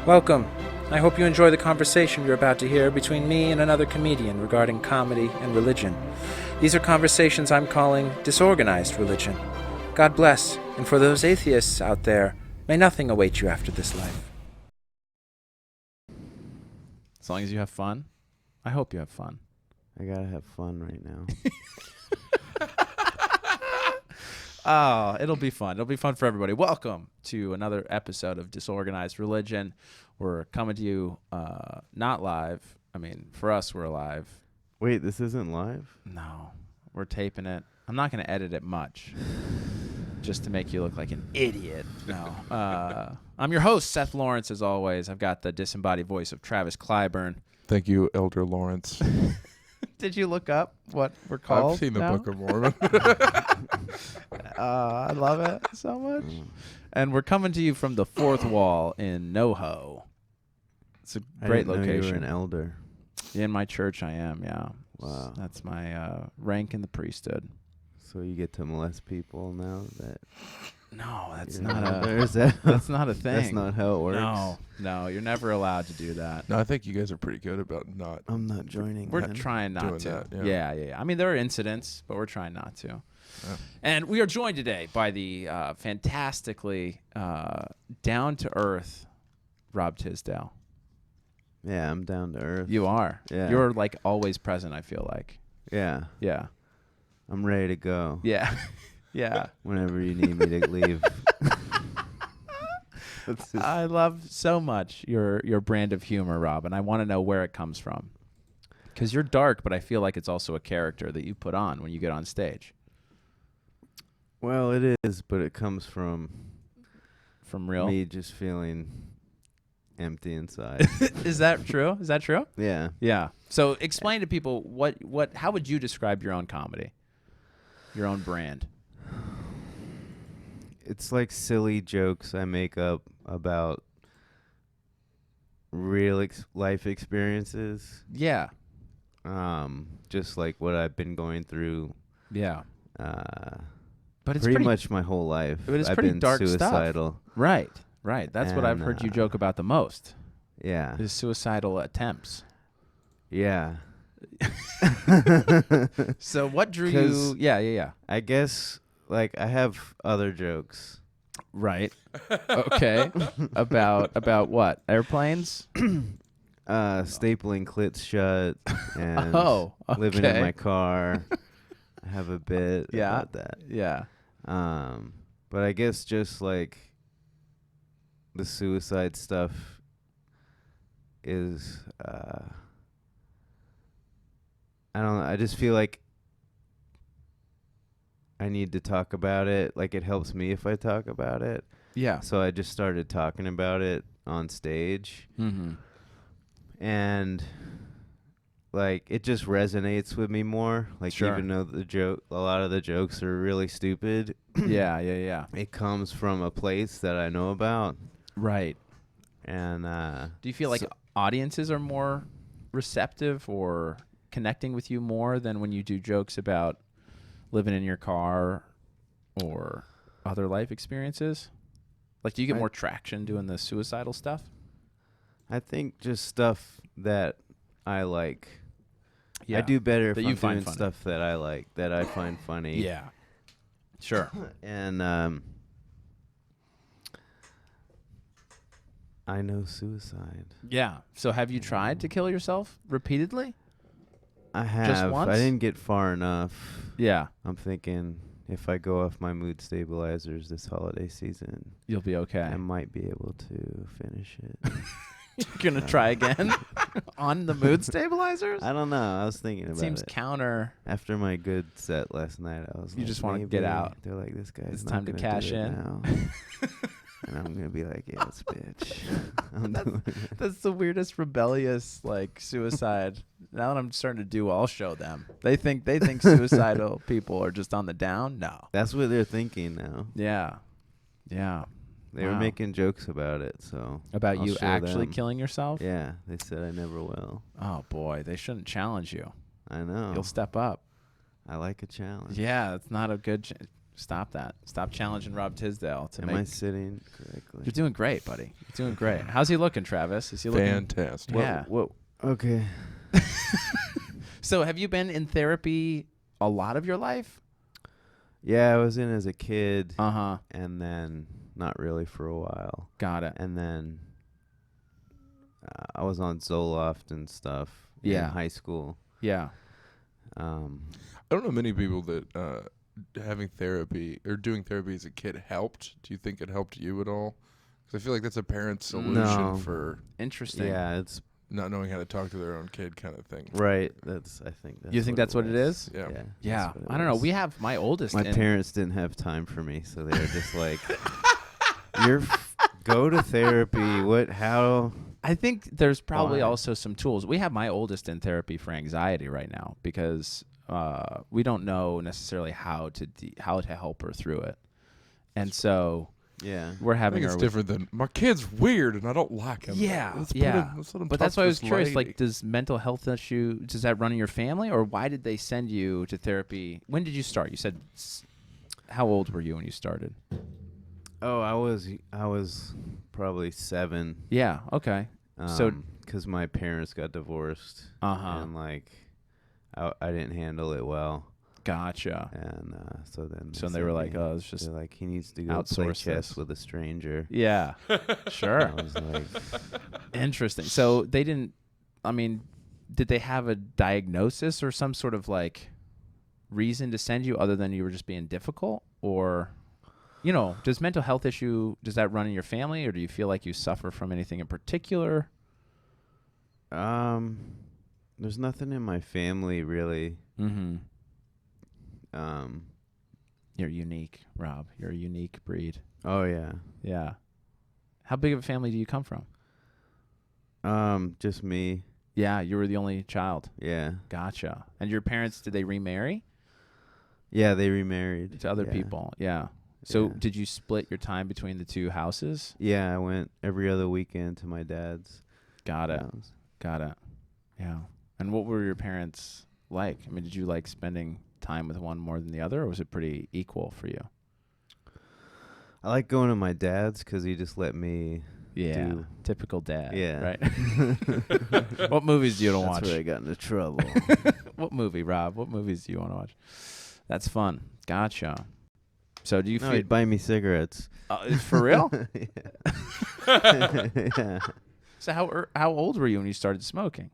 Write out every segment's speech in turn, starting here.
Welcome. I hope you enjoy the conversation you're about to hear between me and another comedian regarding comedy and religion. These are conversations I'm calling Disorganized Religion. God bless, and for those atheists out there, may nothing await you after this life. As long as you have fun. I hope you have fun. I gotta have fun right now. Oh, it'll be fun. It'll be fun for everybody. Welcome to another episode of Disorganized Religion. We're coming to you not live. I mean, for us, we're live. Wait, this isn't live? No, we're taping it. I'm not going to edit it much just to make you look like an idiot. No. I'm your host, Seth Lawrence, as always. I've got the disembodied voice of Travis Clyburn. Thank you, Elder Lawrence. Did you look up what we're called? I've seen the now? Book of Mormon. I love it so much. And we're coming to you from the fourth wall in NoHo. It's a great I didn't know location. you were an elder. In my church, I am, yeah. Wow. That's my rank in the priesthood. So you get to molest people now? No, that's You're not an elder? a Is that that's not a thing. That's not how it works. No, you're never allowed to do that. No, I think you guys are pretty good about not. I'm not joining. We're then. trying not doing to. that, Yeah. I mean, there are incidents, but we're trying not to. Yeah. And we are joined today by the fantastically down-to-earth Rob Tisdale. Yeah, I'm down to earth. You are. Yeah. You're like always present, I feel like. Yeah. Yeah. I'm ready to go. Yeah. Yeah. Whenever you need me to leave. I love so much your brand of humor, Rob, and I want to know where it comes from. Because you're dark, but I feel like it's also a character that you put on when you get on stage. Well, it is, but it comes from Real? me just feeling empty inside. Is that true? Is that true? Yeah. Yeah. So explain to people how would you describe your own comedy? Your own brand? It's like silly jokes I make up about real life experiences. Yeah. Just like what I've been going through. Yeah. But it's pretty much my whole life. But it's I've pretty been dark suicidal. stuff. Right. That's what I've And, heard you joke about the most. Yeah. Is suicidal attempts. Yeah. So what drew you? Yeah. I guess like I have other jokes. Right. Okay. about what? Airplanes? Stapling clits shut and living in okay. my car. I have a bit about that. Yeah. But I guess just like the suicide stuff is I don't know, I just feel like I need to talk about it. Like it helps me if I talk about it. Yeah. So I just started talking about it on stage. Mm-hmm. And like it just resonates with me more. Like Sure. even though a lot of the jokes are really stupid. Yeah. It comes from a place that I know about. Right. And Do you feel like audiences are more receptive or connecting with you more than when you do jokes about living in your car or other life experiences? Like, do you get more traction doing the suicidal stuff? I think just stuff that I like. Yeah. I do better if That I'm you find doing funny. stuff that I like, that I find funny. Yeah. Sure. And I know suicide. Yeah. So have you tried to kill yourself repeatedly? I have. once? I didn't get far enough. Yeah. I'm thinking if I go off my mood stabilizers this holiday season, You'll be okay. I might be able to finish it. You're going to try again on the mood stabilizers? I don't know. I was thinking about Seems it. counter. After my good set last night, I was You like, just wanna maybe get out. They're like, this guy's It's not time to gonna cash do it in. now. And I'm going to be like, yes, bitch. I'm doing it. That's the weirdest rebellious like suicide. Now that I'm starting to do, I'll show them. They think suicidal people are just on the down. No. That's what they're thinking now. Yeah. They were Wow. making jokes about it, so About I'll you show actually them. killing yourself? Yeah, they said I never will. Oh boy, they shouldn't challenge you. I know. You'll step up. I like a challenge. Yeah, it's not a good. Stop that. Stop challenging Rob Tisdale to Am make. I sitting correctly? You're doing great, buddy. You're doing great. How's he looking, Travis? Is he looking? Fantastic. Yeah. Whoa. Okay. So have you been in therapy a lot of your life? Yeah, I was in as a kid, Uh-huh. and then not really for a while, Got it. and then I was on Zoloft and stuff Yeah. in high school. Yeah. I don't know many people that having therapy or doing therapy as a kid helped. Do you think it helped you at all? Because I feel like that's a parent's solution No. for Interesting. Yeah, it's not knowing how to talk to their own kid kind of thing. right. I think that's You think that's what it was. is? Yeah. Yeah. Yeah. that's what it I don't know. was. We have my oldest. My in- parents didn't have time for me, so they were just like, go to therapy. What? How? I think there's probably Why? also some tools. We have my oldest in therapy for anxiety right now because we don't know necessarily how to help her through it, and so Yeah. we're I having think it's her. different than my kid's weird and I don't like him. Yeah, Let's yeah. let's let him But talk that's to why I was this curious. lady. Like, does mental health does that run in your family, or why did they send you to therapy? When did you start? You said, how old were you when you started? Oh, I was probably 7. Yeah. Okay. So- because my parents got divorced, Uh-huh. and like, I didn't handle it well, Gotcha. and so then So they sent were like, me- oh, it's just they're like, he needs to go play outsource chess this. with a stranger. yeah. Sure. I was like, Interesting. So they didn't. I mean, did they have a diagnosis or some sort of like reason to send you other than you were just being difficult, or? Does mental health does that run in your family, or do you feel like you suffer from anything in particular? there's nothing in my family really. Mm-hmm. Um, You're unique, Rob. You're a unique breed. oh yeah. Yeah. How big of a family do you come from? Just me. Yeah, you were the only child. Yeah. Gotcha. And your parents, did they remarry Yeah, they remarried to other Yeah. people? Yeah. So Yeah. did you split your time between the two houses? Yeah, I went every other weekend to my dad's Got it. house. Got it. Yeah. And what were your parents like? I mean, did you like spending time with one more than the other, or was it pretty equal for you? I like going to my dad's because he just let me. Yeah. Do- Typical dad. Yeah. Right. What movies do you want to watch? That's where I got into trouble. What movie, Rob? What movies do you want to watch? That's fun. Gotcha. So do you No, feel he'd buy me cigarettes. for real? Yeah. Yeah. So how old were you when you started smoking?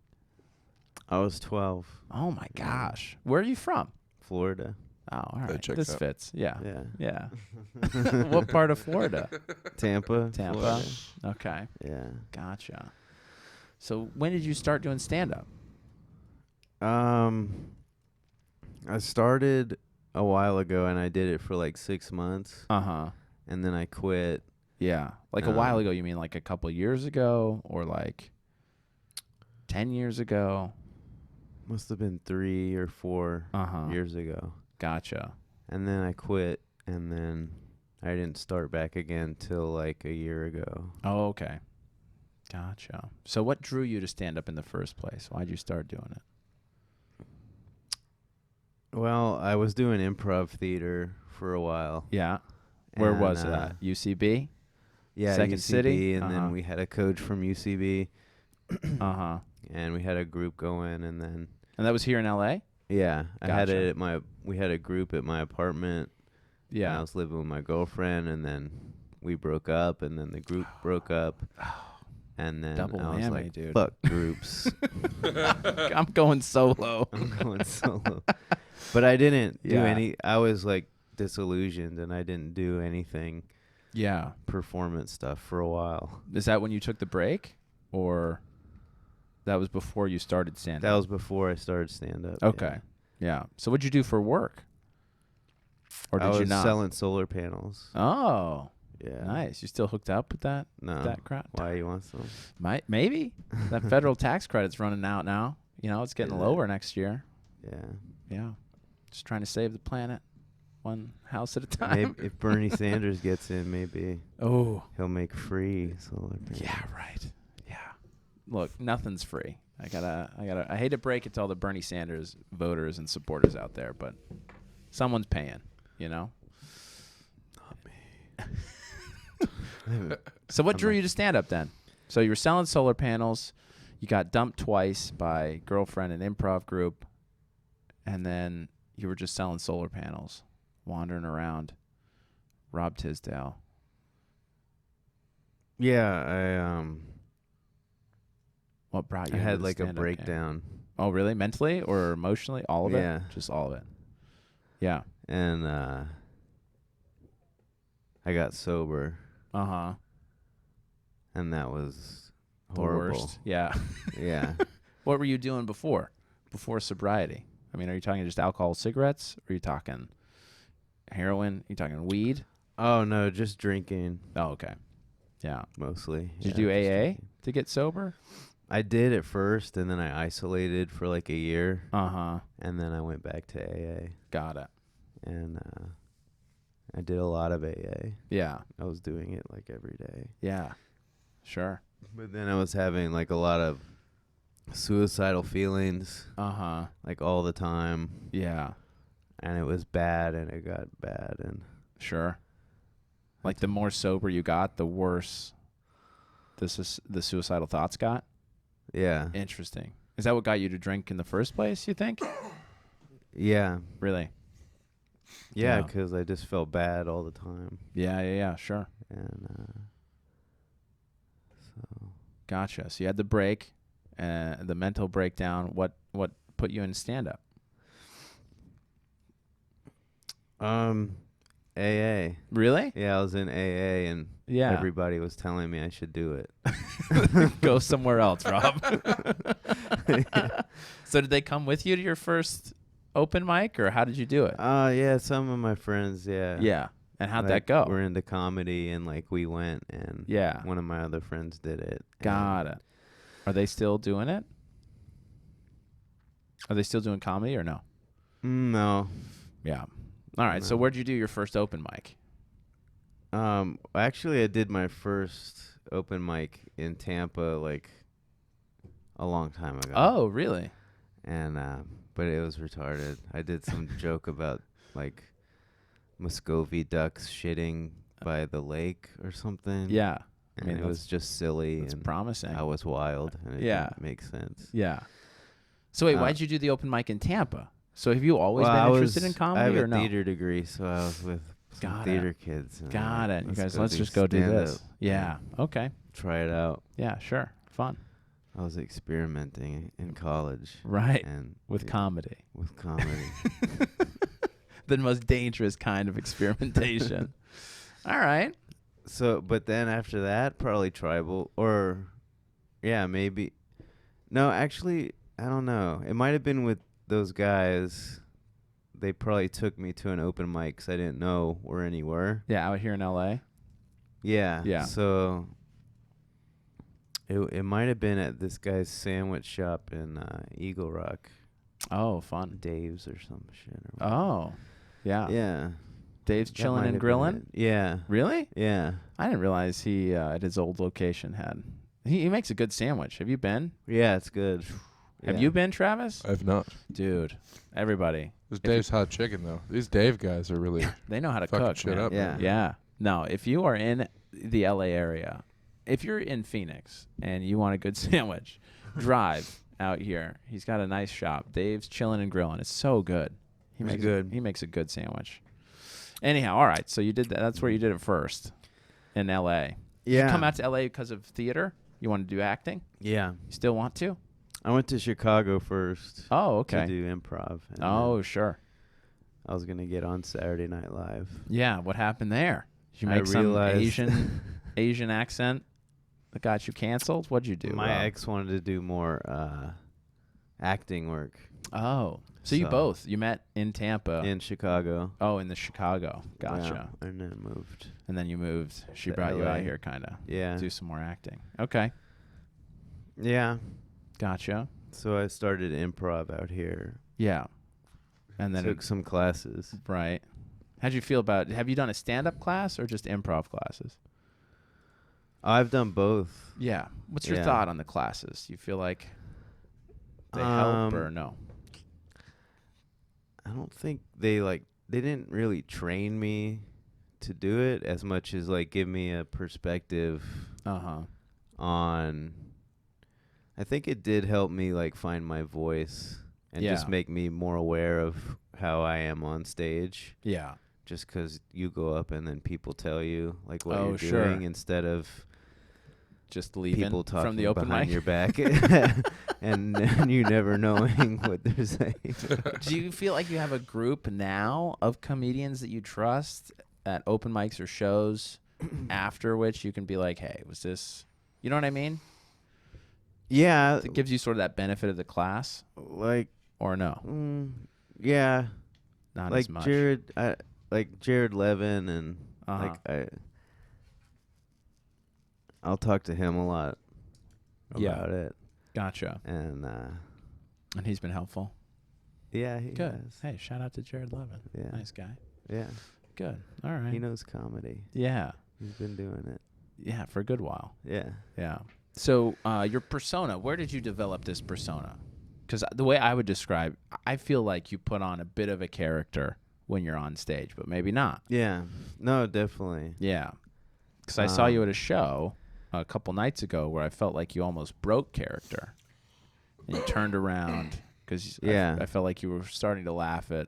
I was 12. Oh my gosh. Where are you from? Florida. Oh, all right. checks This out. fits. Yeah. Yeah. Yeah. What part of Florida? Tampa. Tampa. Florida. Okay. Yeah. Gotcha. So when did you start doing stand up? I started a while ago and I did it for like 6 months Uh-huh. and then I quit. Yeah. Like a while ago, you mean like a couple years ago or like 10 years ago? Must have been 3 or 4 Uh-huh. years ago. Gotcha. And then I quit and then I didn't start back again till like a year ago. Oh, okay. Gotcha. So what drew you to stand up in the first place? Why'd you start doing it? Well, I was doing improv theater for a while. Yeah. Where and, was it at? UCB? Yeah, Second UCB, City? and Uh-huh. then we had a coach from UCB, Uh-huh. and we had a group going, and then And that was here in LA? yeah, I had Gotcha. it at we had a group at my apartment. And I Yeah. was living with my girlfriend, and then we broke up, and then the group broke up, and then Double I was whammy, like, dude. "Fuck groups." I'm going solo. I'm going solo. But I didn't do Yeah. any. I was like disillusioned, and I didn't do anything Yeah. performance stuff for a while. Is that when you took the break, or that was before you started stand-up? That was before I started stand up. Okay. Yeah. So what'd you do for work? Or did I was you not? selling solar panels. Oh, Yeah. nice. You still hooked up with that No. that crowd? Why you want some? Maybe. That federal tax credit's running out now. You know, it's getting Is it? lower next year. Yeah. Yeah. Just trying to save the planet one house at a time. Maybe if Bernie Sanders gets in, maybe Oh. he'll make free solar panels. Yeah, right. Yeah. Look, nothing's free. I hate to break it to all the Bernie Sanders voters and supporters out there, but someone's paying, you know? So what drew you to stand up then? So you were selling solar panels. You got dumped twice by girlfriend and improv group. And then you were just selling solar panels, wandering around. Rob Tisdale. Yeah, What brought I you? had into the like a stand-up game? breakdown. Oh, really? Mentally or emotionally? All of Yeah. it? Just all of it. Yeah. And I got sober, Uh-huh. and that was The horrible. worst. Yeah. Yeah. What were you doing before sobriety? I mean, are you talking just alcohol, cigarettes? Or are you talking heroin? Are you talking weed? Oh no, just drinking Oh, okay. Yeah. mostly. Did Yeah, you do just AA drinking. to get sober? I did at first, and then I isolated for like a year, Uh-huh. and then I went back to AA, Got it. and I did a lot of AA. Yeah. I was doing it like every day. Yeah. Sure. But then I was having like a lot of suicidal feelings, Uh-huh. like all the time, Yeah. and it was bad, and it got bad, and Sure. Like the more sober you got, the worse the suicidal thoughts got? yeah, Interesting. Is that what got you to drink in the first place, you think? yeah, Really? yeah, Yeah. because I just felt bad all the time, Yeah, sure. and so Gotcha. So you had the break, the mental breakdown. What put you in stand-up? AA. Really? Yeah, I was in AA, and Yeah. everybody was telling me I should do it. Go somewhere else, Rob. So did they come with you to your first open mic, or how did you do it? Yeah, some of my friends, yeah. Yeah. And how'd Like, that go? We're into comedy, and like we went, and Yeah. one of my other friends did it. Got it. Are they still doing it? Are they still doing comedy or no? No. Yeah. All right. So No. where'd you do your first open mic? Actually, I did my first open mic in Tampa like a long time ago. Oh, really? And but it was retarded. I did some joke about like Muscovy ducks shitting by the lake or something. Yeah. And mean, it was just silly, That's and promising. I was wild, and it Yeah. didn't make sense. Yeah. So wait, Uh, why'd you do the open mic in Tampa? So have you always Well, been I interested was- in comedy I have or a no? theater degree, so I was with some Got theater it. kids. and Got it. You guys, let's do just go do stand-up. this. Yeah. Okay. Try it out. Yeah, sure. Fun. I was experimenting in college. Right. And With comedy. with comedy. The most dangerous kind of experimentation. All right. So, but then after that, probably tribal, or yeah, maybe. No, actually, I don't know. It might have been with those guys. They probably took me to an open mic 'cause I didn't know where any were. Yeah, out here in LA. Yeah. Yeah. So it might have been at this guy's sandwich shop in Eagle Rock, Oh, fun. Dave's or some shit. Or whatever. Oh. Yeah. Yeah. Dave's That chilling might and have been grilling. it. Yeah. Really? Yeah. I didn't realize he at his old location had. He makes a good sandwich. Have you been? Yeah, it's good. Have Yeah. you been, Travis? I've not. Dude, everybody. There's If you- Dave's Hot Chicken though. These Dave guys are really They know how to fucking cook. shit man. up. Yeah. man. Yeah. No, if you are in the LA area, if you're in Phoenix and you want a good sandwich, drive out here. He's got a nice shop. Dave's Chillin' and Grillin'. It's so good. He It's makes good. He makes a good sandwich. Anyhow, all right. So you did that. That's where you did it first in LA. Did Yeah. you come out to LA because of theater? You want to do acting? Yeah. You still want to? I went to Chicago first Oh, okay. to do improv. and Oh, then sure. I was gonna get on Saturday Night Live. Yeah. What happened there? Did you I make some realized Asian accent that got you canceled? What'd you do? my Rob? ex wanted to do more acting work Oh, so you both you met in Tampa? in Chicago. Oh, in the Chicago. Gotcha. Yeah, and then moved. And then you moved. She To brought you LA. out here, kind of. Yeah. Do some more acting. Okay. Yeah. Gotcha. So I started improv out here. Yeah. And then Took some classes. right. How'd you feel about? Have you done a stand-up class or just improv classes? I've done both. Yeah. What's your Yeah. thought on the classes? You feel like they help or no? I don't think they didn't really train me to do it as much as like give me a perspective on. I think it did help me like find my voice and just make me more aware of how I am on stage. Yeah. Just because you go up and then people tell you like what you're sure. doing instead of just leaving people talking from the open behind mic. your back and you never knowing what they're saying. Do you feel like you have a group now of comedians that you trust at open mics or shows after which you can be like, hey, was this, you know what I mean? Yeah. It gives you sort of that benefit of the class, Like, or no? Yeah. Not like as much. Jared Levin and I'll talk to him a lot about it. Gotcha. And he's been helpful. Yeah, he Good. has. Hey, shout out to Jared Levin. Yeah. Nice guy. Yeah. Good. All right. He knows comedy. Yeah. He's been doing it. Yeah, for a good while. Yeah. Yeah. So your persona, where did you develop this persona? Because the way I would describe, I feel like you put on a bit of a character when you're on stage, but maybe not. Yeah. No, definitely. Yeah. Because I saw you at a show a couple nights ago where I felt like you almost broke character. And you turned around because I felt like you were starting to laugh at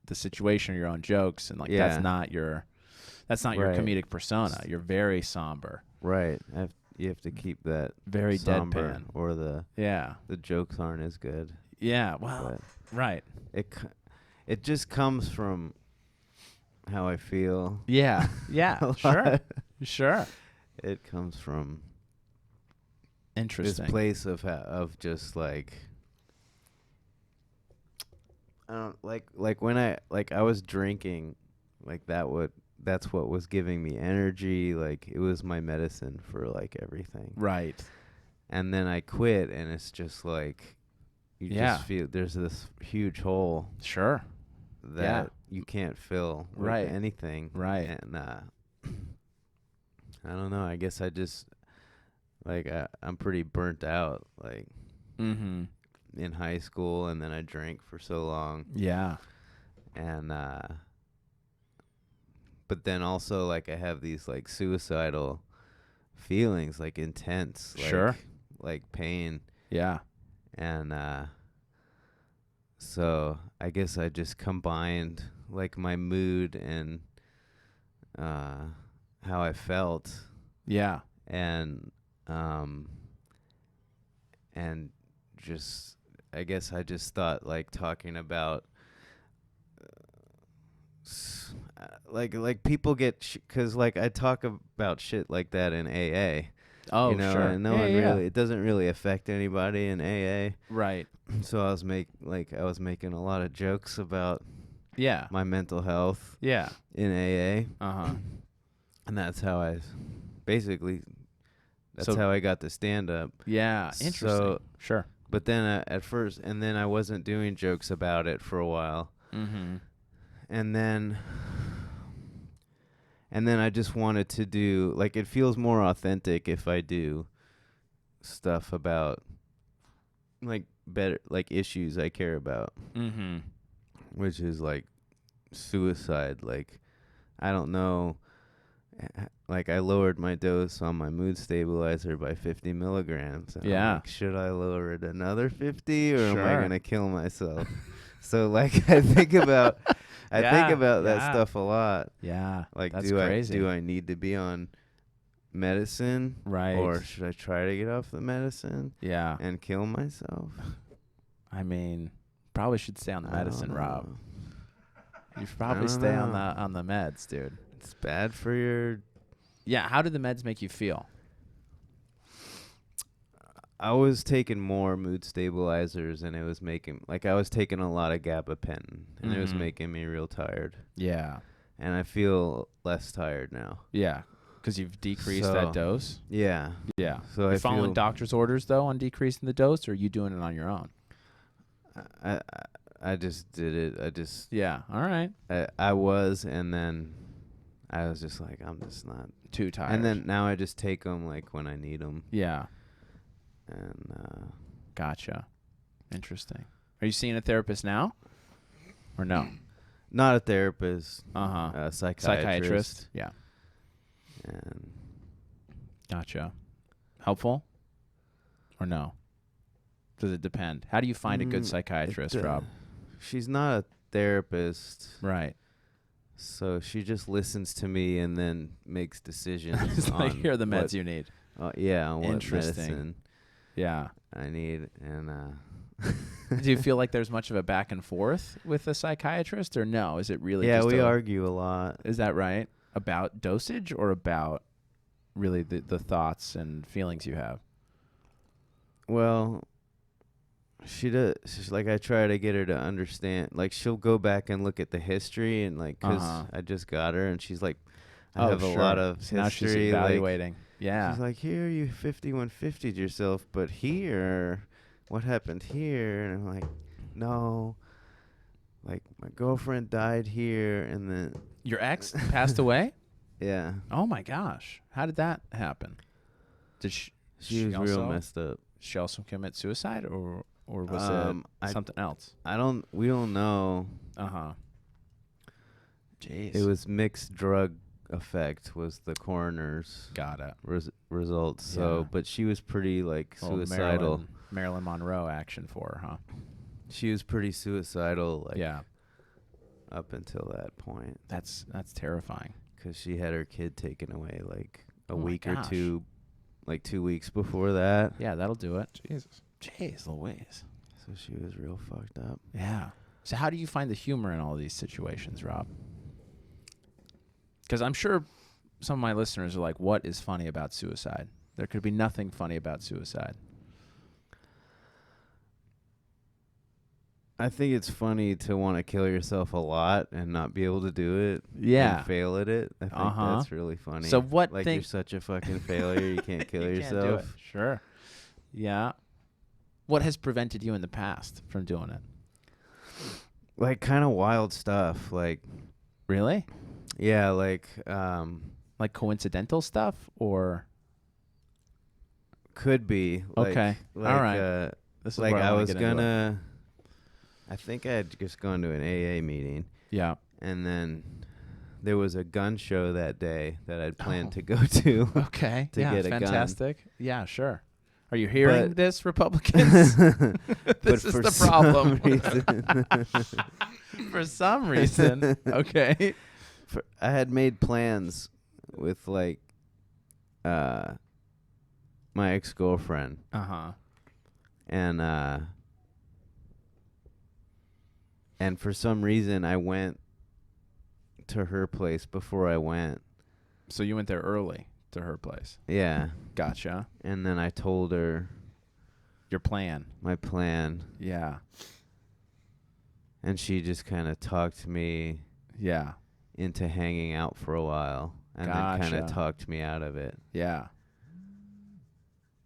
the situation or your own jokes. And like that's not your comedic persona. You're very somber. Right. You have to keep that very somber deadpan, or the jokes aren't as good. Yeah, well, right. It just comes from how I feel. Yeah, sure. It comes from interesting this place of just like I don't like when I was drinking, like that's what was giving me energy. Like it was my medicine for like everything. Right. And then I quit, and it's just like you just feel there's this huge hole. Sure. That you can't fill with anything. Right. And I don't know. I guess I just like I'm pretty burnt out. Like in high school, and then I drank for so long. Yeah. And but then also like I have these like suicidal feelings, like intense, like pain. Yeah. And so I guess I just combined like my mood and how I felt. Yeah. And just I guess I just thought like talking about like people get cuz like I talk about shit like that in AA. Oh, you know, sure. and no one really it doesn't really affect anybody in AA. Right. So I was making a lot of jokes about my mental health. Yeah. In AA. And that's how I how I got to stand up. Yeah. Interesting. So, sure. But then at first, and then I wasn't doing jokes about it for a while. And then I just wanted to do, like, it feels more authentic if I do stuff about, like, better, like, issues I care about. Which is, like, suicide. Like, I don't know. Like, I lowered my dose on my mood stabilizer by 50 milligrams. And I'm like, should I lower it another 50 or am I going to kill myself? So, like, I think about that stuff a lot. Yeah. Like, that's crazy. Do I need to be on medicine? Right. Or should I try to get off the medicine? Yeah. And kill myself? I mean, probably should stay on the medicine, Rob. You should probably stay on the meds, dude. It's bad for your... Yeah, how did the meds make you feel? I was taking more mood stabilizers, and it was making... Like, I was taking a lot of gabapentin, and it was making me real tired. Yeah. And I feel less tired now. Yeah, because you've decreased that dose? Yeah. Yeah. So you following doctor's orders, though, on decreasing the dose, or are you doing it on your own? I just did it. Yeah, all right. I was, and then... I was just like, I'm just not too tired. And then now I just take them like when I need them. Yeah. And gotcha. Interesting. Are you seeing a therapist now, or no? Not a therapist. Uh-huh. A psychiatrist. Yeah. And Gotcha. Helpful or no? Does it depend? How do you find a good psychiatrist, Rob? she's not a therapist. Right. So she just listens to me and then makes decisions. It's like, on here are the meds what, you need. Yeah, on what Interesting. medicine Yeah. I need. And Do you feel like there's much of a back and forth with a psychiatrist, or no? Is it really yeah, just we argue a lot. Is that right? About dosage or about really the thoughts and feelings you have? Well, she does. She's like, I try to get her to understand. Like, she'll go back and look at the history, and like, cause I just got her, and she's like, I have a lot of history. Now she's evaluating. Yeah. She's like, here you 5150'd yourself, but here, what happened here? And I'm like, no. Like, my girlfriend died here, and then Your ex passed away? yeah, Oh my gosh. How did that happen? Did she was also, real messed up. she also commit suicide, or was it something else? We don't know. Uh-huh. Jeez. It was mixed drug effect was the coroner's Got it. results. So, Yeah. but she was pretty like Little suicidal. Marilyn Monroe action for her, huh? She was pretty suicidal. Like, Yeah. up until that point, That's terrifying. because she had her kid taken away like a Oh my week or gosh. two, like 2 weeks before that. Yeah, that'll do it. Jesus. Jeez Louise. So she was real fucked up. Yeah. So how do you find the humor in all these situations, Rob? Because I'm sure some of my listeners are like, what is funny about suicide? There could be nothing funny about suicide. I think it's funny to want to kill yourself a lot and not be able to do it. Yeah. And fail at it. I think that's really funny. So what Like, thing- you're such a fucking failure, you can't kill You can't do yourself. it. Sure. Yeah. What has prevented you in the past from doing it? Like, kind of wild stuff. Like, Really? yeah, like, Like coincidental stuff, or could be. Like, Okay. Like, All right. This is like where I wanna was get into it. gonna. I think I had just gone to an AA meeting, Yeah. and then there was a gun show that day that I'd planned Oh. to go to. Okay. To yeah. get a gun. Fantastic. Yeah. Sure. Are you hearing But- this, Republicans? This is for the some problem. reason- For some reason. Okay. I had made plans with like my ex-girlfriend, Uh-huh. and for some reason I went to her place before I went. So you went there early to her place. Yeah. Gotcha. And then I told her Your plan. my plan, Yeah. and she just kind of talked me Yeah. into hanging out for a while, and then kind Gotcha. of talked me out of it. Yeah.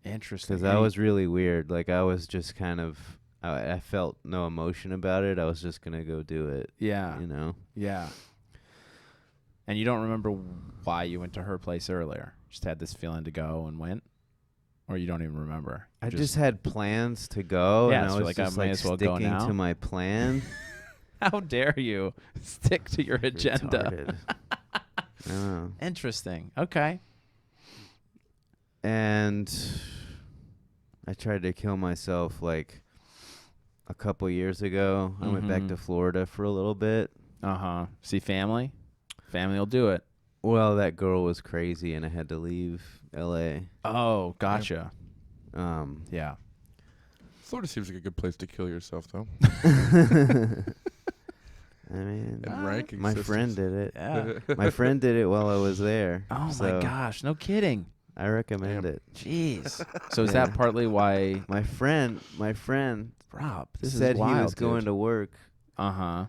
Interesting. Because that was really weird. Like, I was just kind of, I felt no emotion about it. I was just going to go do it, Yeah. you know? Yeah. And you don't remember why you went to her place earlier? Just had this feeling to go and went? Or you don't even remember? I just had plans to go, Yeah, and I so was like, just I may like as well go sticking now. to my plan. How dare you stick to your agenda? Retarded. I don't know. Interesting. Okay. And I tried to kill myself like a couple years ago. I went back Mhm. to Florida for a little bit. Uh-huh. See family? Family will do it. Well, that girl was crazy, and I had to leave L.A. Oh, gotcha. Yeah. Florida seems like a good place to kill yourself, though. I mean, And ranking my systems. friend did it. Yeah. My friend did it while I was there. Oh, so my gosh. No kidding. I recommend Damn. it. Jeez. So is Yeah. that partly why... My friend Rob, this said is wild, he was going dude. to work. Uh-huh.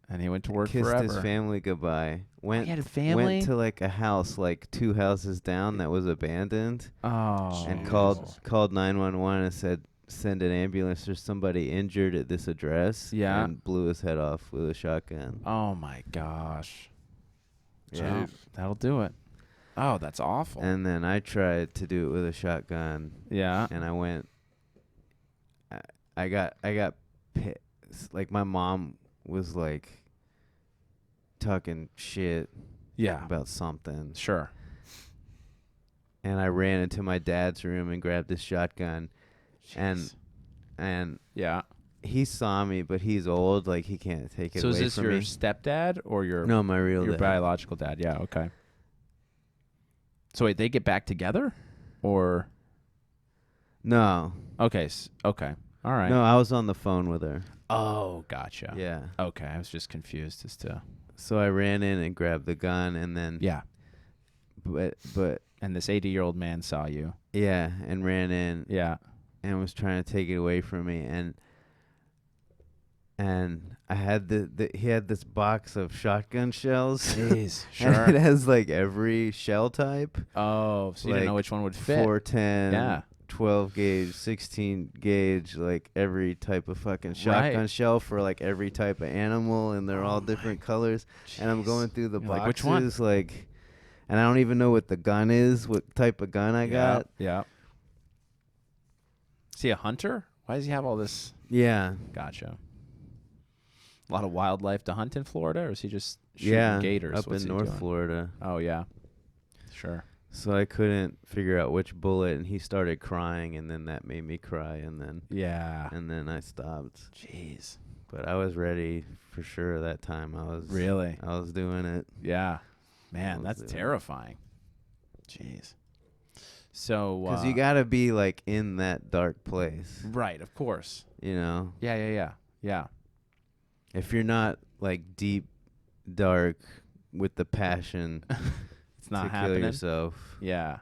And he went to work Kissed forever. his family goodbye. Went he had a family? went to like a house like 2 houses down that was abandoned, Oh. and Jeez. called 911 and said send an ambulance. There's somebody injured at this address. Yeah. And blew his head off with a shotgun. Oh, my gosh. Yeah. Jeez. That'll do it. Oh, that's awful. And then I tried to do it with a shotgun, yeah. and I went. I got pissed. Like, my mom was like, talking shit Yeah. about something. Sure. And I ran into my dad's room and grabbed his shotgun. Jeez. And Yeah. he saw me, but he's old. Like, he can't take it So away is this from your me. stepdad or your No, my real your dad. biological dad? Yeah. Okay. So wait, they get back together, or No. okay? Okay. All right. No, I was on the phone with her. Oh, gotcha. Yeah. Okay, I was just confused as to. So I ran in and grabbed the gun, and then Yeah. but And this 80-year-old man saw you. yeah, and ran in Yeah. and was trying to take it away from me, and I had he had this box of shotgun shells. Jeez. And Sure. it has like every shell type. Oh, so you didn't know like which one would fit. 410, Yeah. 12 gauge, 16 gauge, like every type of fucking shotgun Right. shell for like every type of animal, and they're all different colors. And I'm going through the You're boxes, like, which one? like, and I don't even know what the gun is, what type of gun I got. Yeah. Is he a hunter? Why does he have all this? Yeah. Gotcha. A lot of wildlife to hunt in Florida, or is he just shooting Yeah, gators? up What's in he North doing? Florida. Oh, yeah. Sure. So I couldn't figure out which bullet, and he started crying, and then that made me cry, and Yeah. then I stopped. Jeez. But I was ready for sure that time. I was doing it. Yeah. Man, was that's doing it. terrifying. Jeez. So. Because you got to be like in that dark place, Right, of course. you know? Yeah. If you're not like deep, dark with the passion It's not to happening. kill yourself. Yeah.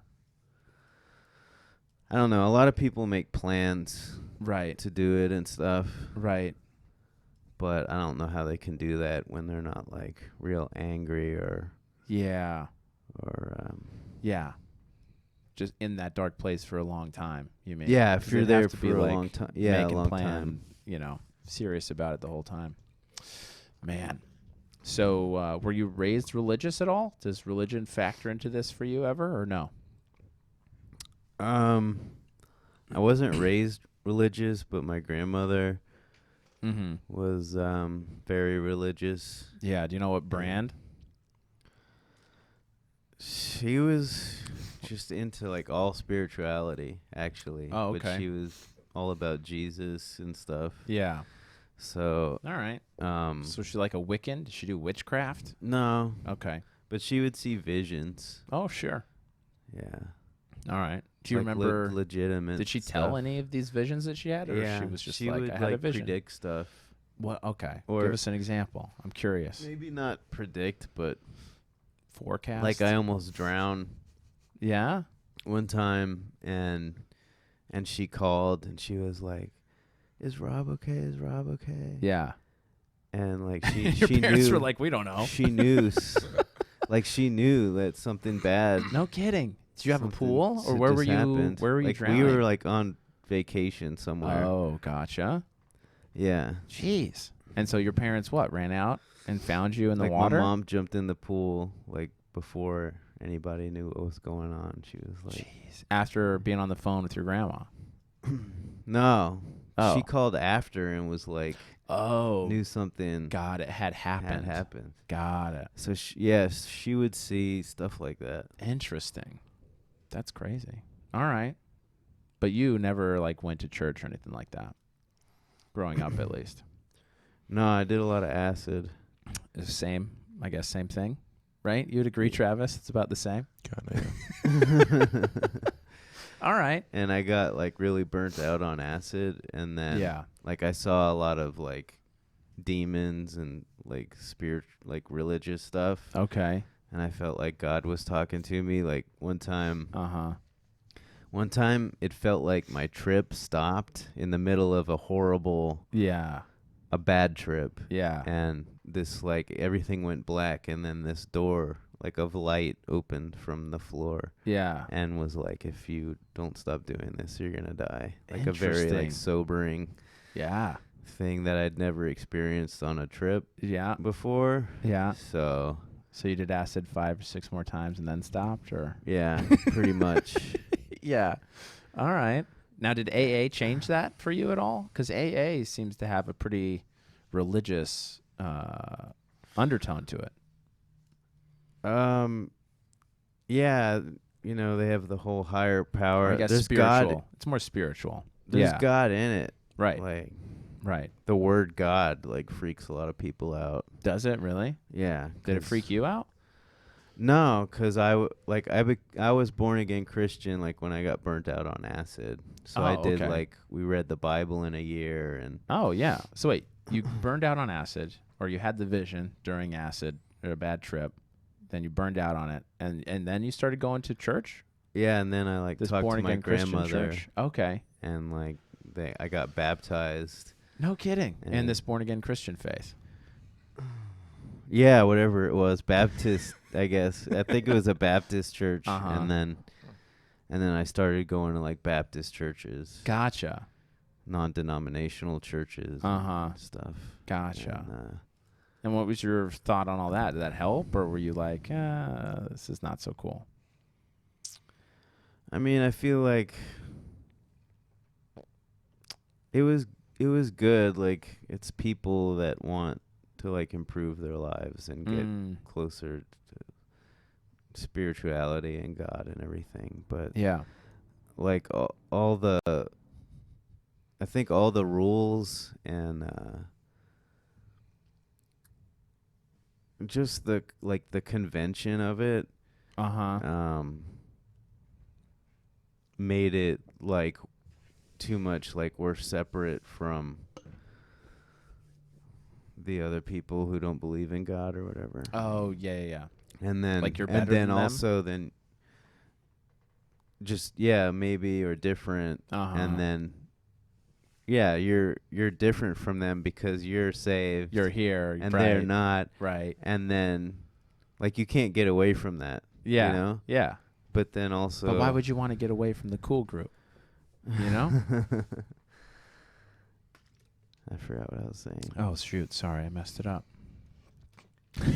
I don't know. A lot of people make plans Right. to do it and stuff, Right. but I don't know how they can do that when they're not like real angry or Yeah. or Yeah. Just in that dark place for a long time, you mean? yeah, 'Cause if you're they'd have there to for be, a like, long time. Yeah, a making long plan, time. serious about it the whole time. Man. So, were you raised religious at all? Does religion factor into this for you ever, or no? I wasn't raised religious, but my grandmother Mm-hmm. was very religious. Yeah. Do you know what brand? She was just into like all spirituality, actually. Oh, But okay. she was all about Jesus and stuff. Yeah. So, All right. So she like a Wiccan? Did she do witchcraft? no, Okay. but she would see visions. Oh, sure. Yeah. All right. Do you Like, remember? legitimate? Did she tell stuff. any of these visions that she had, or Yeah, she was just she like, would I had a like vision? predict stuff. What? Okay. Or- Give us an example. I'm curious. Maybe not predict, but Forecast. like I almost drowned Yeah. one time, and she called and she was like, "Is Rob okay? Is Rob okay?" Yeah. And like Your she parents knew, were like, we don't know. she knew, like she knew that something bad. No kidding. Did you have a something pool, or s- where just were you? happened. Where were you like, drowning? We were like on vacation somewhere. Oh, gotcha. Yeah. Jeez. And so your parents what? Ran out and found you in the Like water? my mom jumped in the pool like before anybody knew what was going on. She was like, Jeez. After being on the phone with your grandma. "No." Oh. She called after and was like, Oh. knew something God, it had happened. had happened. Got it. So yes, she would see stuff like that. Interesting. That's crazy. All right. But you never like went to church or anything like that. Growing up, at least. No, I did a lot of acid. It's the same, I guess, same thing, right? You'd agree, Travis? It's about the same. Kinda, yeah. All right. And I got like really burnt out on acid, and then Yeah. like I saw a lot of like demons and like like religious stuff, Okay. and I felt like God was talking to me. Like one time it felt like my trip stopped in the middle of a bad trip, Yeah. and this like everything went black, and then this door like of light opened from the floor Yeah. and was like, if you don't stop doing this, you're gonna die. Like a very Interesting. like sobering Yeah. thing that I'd never experienced on a trip Yeah. before. Yeah. So So you did acid 5 or 6 more times and then stopped, or? yeah, pretty much. Yeah. All right. Now, did AA change that for you at all? Because AA seems to have a pretty religious undertone to it. Yeah, you know, they have the whole higher Or power. I guess There's spiritual. God. It's more spiritual. There's Yeah. God in it. Right. Like Right. the word God like freaks a lot of people out. Does it really? Yeah. Did it 'cause- freak you out? No, because I was born again Christian like when I got burnt out on acid. So I Oh, did okay. like we read the Bible in a year and Oh, yeah. So wait, you burned out on acid, or you had the vision during acid or a bad trip, then you burned out on it, and then you started going to church? yeah, and then I like This talked born to my again Christian grandmother church? Okay. and like I got baptized. No kidding. Yeah. In this born again Christian faith. Yeah, whatever it was, Baptist, I guess. I think it was a Baptist church, Uh-huh. and then I started going to like Baptist churches, Gotcha. non-denominational churches, Uh-huh. and stuff. Gotcha. And, And what was your thought on all that? Did that help, or were you like, this is not so cool? I mean, I feel like it was good. Like it's people that want to like improve their lives and get closer to spirituality and God and everything, but Yeah. like all the I think all the rules and just the like the convention of it Uh-huh. made it like too much like we're separate from the other people who don't believe in God or whatever. Oh, yeah. And then Like you're and better then than them? also then just yeah, maybe or different. Uh-huh. And then yeah, you're different from them because you're saved. You're here. and right. they're not. Right. And then like you can't get away from that. Yeah. You know? Yeah. But then also But why would you want to get away from the cool group? You know? I forgot what I was saying. Oh, shoot. Sorry. I messed it up.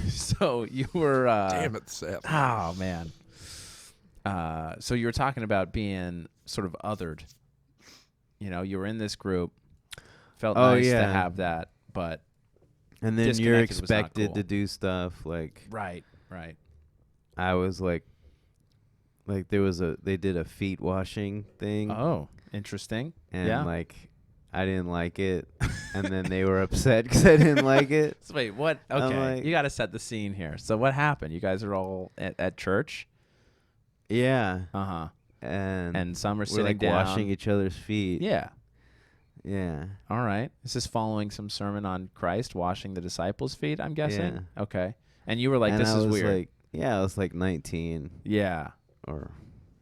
So you were... Damn it, Seth. Oh, man. So you were talking about being sort of othered. You know, you were in this group. Felt nice to yeah. have that, but... And then you're Disconnected was not expected cool. to do stuff like Right. I was like they did a feet washing thing Oh, interesting. and yeah. like I didn't like it and then they were upset because I didn't like it. So wait, what? I'm Okay, like- you got to set the scene here. So what happened? You guys are all at church? Yeah. Uh-huh. And some are we're sitting like down. washing each other's feet. Yeah. Yeah. All right. Is this following some sermon on Christ washing the disciples' feet, I'm guessing? Yeah. Okay. And you were like, And this I is was weird. like, yeah, I was like 19 Yeah. or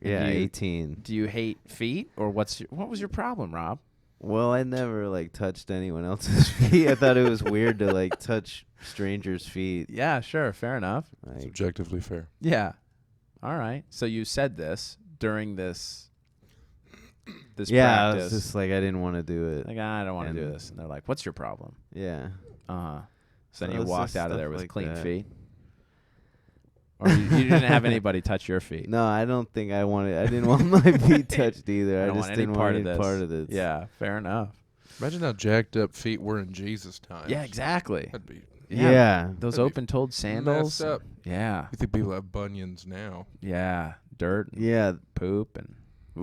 And yeah, you- 18. Do you hate feet, or what was your problem, Rob? Well, I never like touched anyone else's feet. I thought it was weird to like touch strangers' feet. Yeah, sure. Fair enough. Like, Subjectively fair. Yeah. All right. So you said this during this yeah, I practice. was just like I didn't want to do it. Like, I don't want to do And- this. And they're like, what's your problem? Yeah. Uh-huh. So So then you it's walked just out of stuff there with like clean that. feet? Or you didn't have anybody touch your feet? No, I don't think I wanted. I didn't want my feet touched either. I don't just want any didn't part want of any this. part of this. Yeah, fair enough. Imagine how jacked up feet were in Jesus' times. Yeah, exactly. That'd be. Yeah. Those That'd be open-toed sandals. messed up. Yeah. You think people have bunions now? Yeah. Dirt, and Yeah. poop, and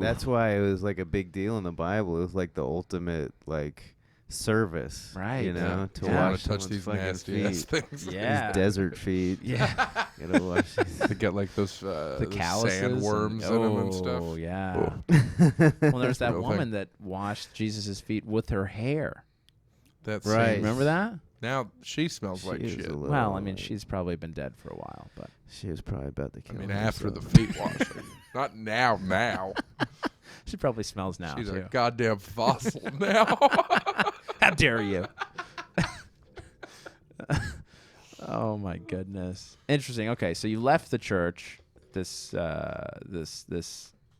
That's why it was like a big deal in the Bible. It was like the ultimate like service, Right. You know, to Yeah. Don't wash want to touch someone's these fucking nasty ass feet. things. Yeah. These desert feet. Yeah. Gotta wash these. They get like those The calluses. sandworms in them and stuff. Oh, yeah. Oh. Well, there's that Real woman thing. that washed Jesus' feet with her hair. That's Right. Remember that? Now she smells like She is shit. a little, Well, I mean, like- she's probably been dead for a while, but She was probably about to I kill mean, herself. after the feet washing. Not now. Now. she probably smells now, She's too. a goddamn fossil now. How dare you? Oh my goodness. Interesting. Okay, so you left the church, this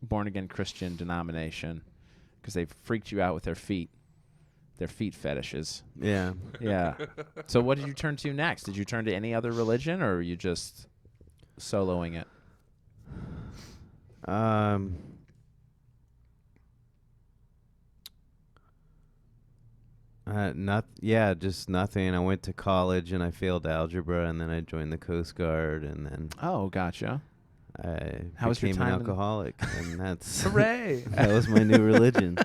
born again Christian denomination, because they freaked you out with their feet fetishes. Yeah. Yeah. So what did you turn to next? Did you turn to any other religion, or were you just soloing it? Just nothing. I went to college and I failed algebra, and then I joined the Coast Guard, and then Oh, gotcha. I How was your became an time in- alcoholic, and that's Hooray! that was my new religion.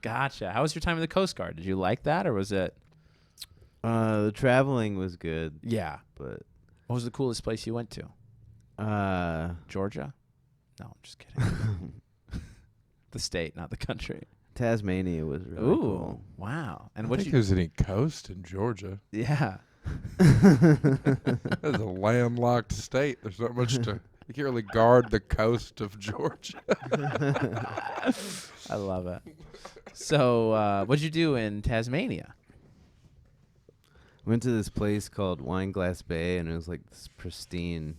Gotcha. How was your time in the Coast Guard? Did you like that, or was it? The traveling was good, Yeah. but What was the coolest place you went to? Georgia? No, I'm just kidding. The state, not the country. Tasmania was really Ooh, cool. wow. And I what think you? there's any coast in Georgia. Yeah. It's a landlocked state. There's not much to. You can't really guard the coast of Georgia. I love it. So, what'd you do in Tasmania? Went to this place called Wineglass Bay, and it was like this pristine,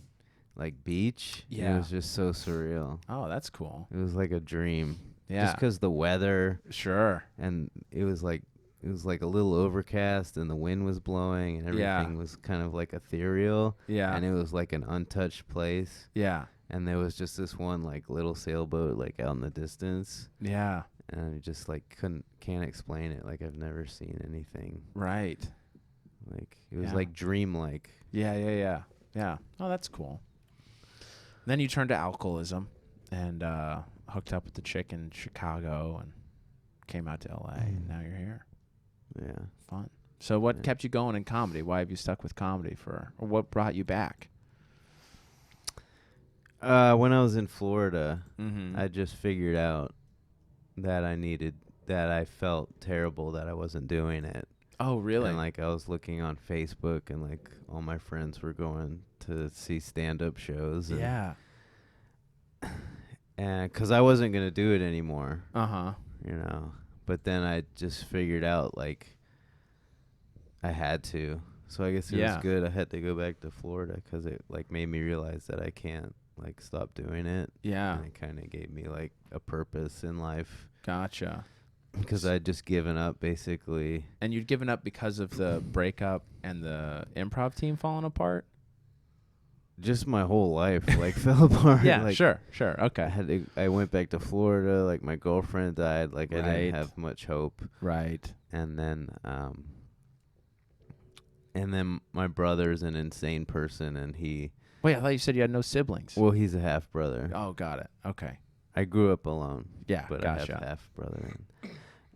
like beach. And Yeah. it was just so surreal. Oh, that's cool. It was like a dream. Yeah. Just 'cause the weather, Sure. and it was like a little overcast, and the wind was blowing, and Yeah. everything was kind of like ethereal. Yeah. And it was like an untouched place. Yeah. And there was just this one like little sailboat like out in the distance, Yeah. and I just like can't explain it. Like I've never seen anything Right. like it was Yeah. like dreamlike. Yeah. Oh, that's cool. Then you turned to alcoholism and hooked up with the chick in Chicago and came out to LA, and now you're here. Yeah. Fun. So what Yeah. kept you going in comedy? Why have you stuck with comedy or what brought you back? When I was in Florida, Mm-hmm. I just figured out that I felt terrible that I wasn't doing it. Oh, really? And like I was looking on Facebook, and like all my friends were going to see stand-up shows. And, yeah. And 'cause I wasn't gonna do it anymore, Uh-huh. you know. But then I just figured out like I had to. So I guess it Yeah. was good. I had to go back to Florida 'cause it like made me realize that I can't like stop doing it. Yeah. And it kind of gave me like a purpose in life, Gotcha. because I'd just given up basically. And you'd given up because of the breakup and the improv team falling apart? Just my whole life like fell apart. Yeah, like, sure. Okay. I went back to Florida. Like my girlfriend died. Like I Right. didn't have much hope. Right. And then my brother's an insane person, and Wait, I thought you said you had no siblings. well, he's a half brother. Oh, got it. Okay. I grew up alone, Yeah, but gotcha. I have a half brother,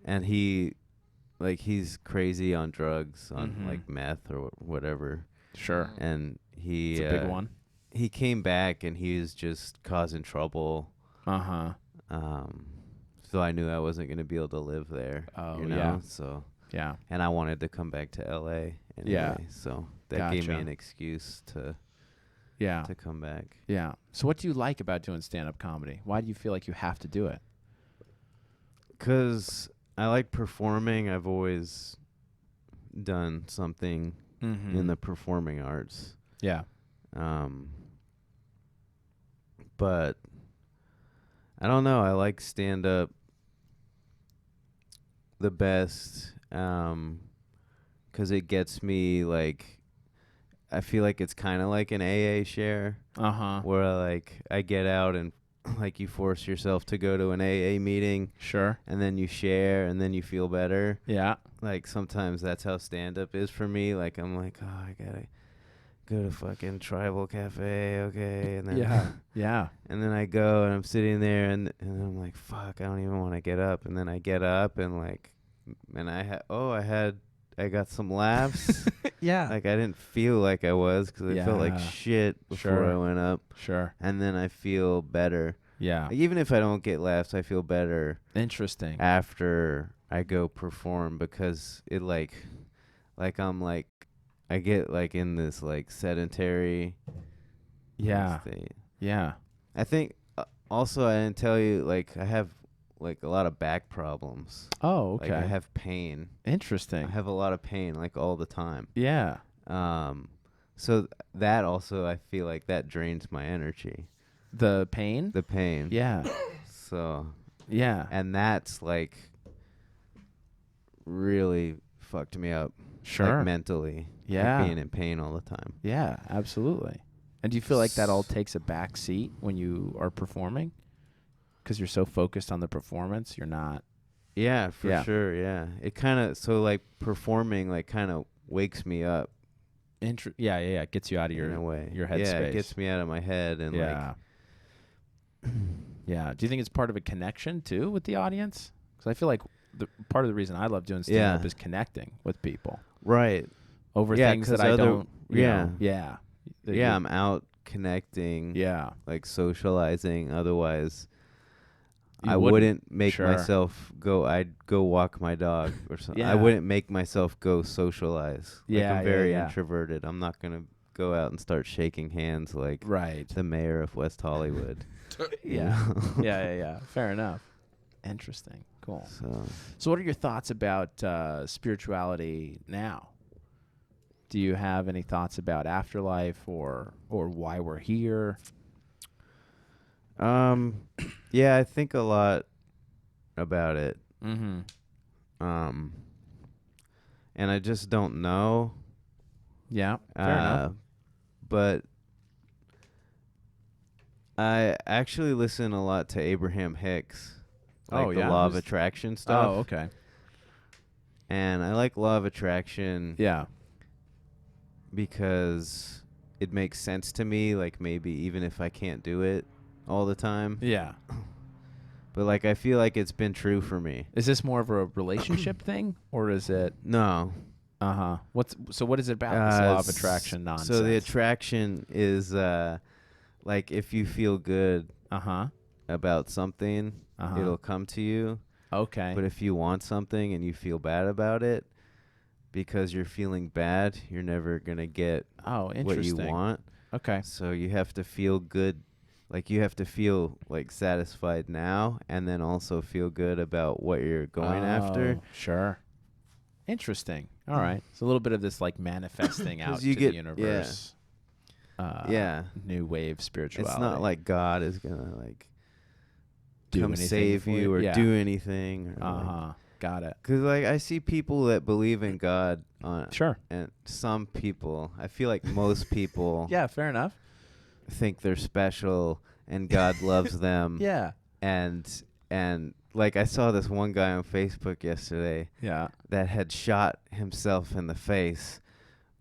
and he's crazy on drugs, on Mhm. like meth or whatever, Sure. and he It's a big one. He came back, and he was just causing trouble. Uh-huh. So I knew I wasn't gonna be able to live there. Oh, you know? yeah. So, Yeah. and I wanted to come back to LA anyway. Yeah. So that gave me Gotcha. an excuse to Yeah. come back. Yeah. So what do you like about doing stand-up comedy? Why do you feel like you have to do it? 'Cause I like performing. I've always done something Mm-hmm. in the performing arts. Yeah. But I don't know. I like stand up the best, 'cause it gets me like, I feel like it's kind of like an AA share, Uh-huh. where I get out and like you force yourself to go to an AA meeting, Sure. and then you share, and then you feel better. Yeah. Like sometimes that's how stand up is for me. Like I'm like, oh, I gotta go to fucking Tribal Cafe, okay, and then Yeah. and then I go and I'm sitting there, and I'm like, fuck, I don't even want to get up, and then I get up, and like, and I got some laughs. Yeah. Like I didn't feel like I was, 'cause I felt like Yeah. shit before Sure. I went up, Sure. and then I feel better. Yeah. Like, even if I don't get laughs, I feel better Interesting. after I go perform, because it like I'm like, I get like in this like sedentary Yeah. state. Yeah. I think also I didn't tell you, like I have like a lot of back problems. Oh, okay. Like I have pain. Interesting. I have a lot of pain like all the time. Yeah. So that also, I feel like that drains my energy. The pain? The pain. Yeah. So, Yeah. and that's like really fucked me up. Sure. Like mentally. Yeah. Like being in pain all the time. Yeah, absolutely. And do you feel like that all takes a back seat when you are performing? Because you're so focused on the performance, you're not Yeah, for Yeah. sure. Yeah, it kind of like performing like kind of wakes me up Yeah. Gets you out of in a way. your Yeah, headspace. it gets me out of my head and Yeah. Yeah. Do you think it's part of a connection too with the audience? Because I feel like part of the reason I love doing stand-up Yeah. is connecting with people right. over Yeah, things that 'cause I other- don't. you yeah. know, yeah. That Yeah, you- I'm out connecting. Yeah. Like socializing. Otherwise, You I wouldn't make Sure. myself go. I'd go walk my dog or something. I Yeah. wouldn't make myself go socialize. Like Yeah, I'm very yeah. introverted. I'm not gonna go out and start shaking hands like Right. the mayor of West Hollywood. you Yeah. know? Yeah. Fair enough. Interesting. Cool. So So, what are your thoughts about spirituality now? Do you have any thoughts about afterlife or why we're here? yeah, I think a lot about it. Mm-hmm. And I just don't know. Yeah. Fair enough. But I actually listen a lot to Abraham Hicks. Like Oh, the yeah? law of Who's- attraction stuff. Oh, okay. And I like law of attraction Yeah. because it makes sense to me, like maybe even if I can't do it all the time. Yeah. But like I feel like it's been true for me. Is this more of a relationship thing, or is it? No. What is it about this law of s- attraction nonsense? So the attraction is like if you feel good about something, it'll come to you. Okay. But if you want something and you feel bad about it, because you're feeling bad, you're never going to get Oh, what you interesting. want. Okay. So you have to feel good. Like you have to feel like satisfied now and then also feel good about what you're going after. Oh, sure. Interesting. All right. It's a little bit of this like manifesting out 'Cause you to get- the universe. Yeah. New wave spirituality. It's not like God is going to like Do come anything save for you or Yeah. do anything. Got it. Because like I see people that believe in God Sure. and some people, I feel like most people Yeah, fair enough. think they're special and God loves them. Yeah. And like I saw this one guy on Facebook yesterday Yeah. that had shot himself in the face,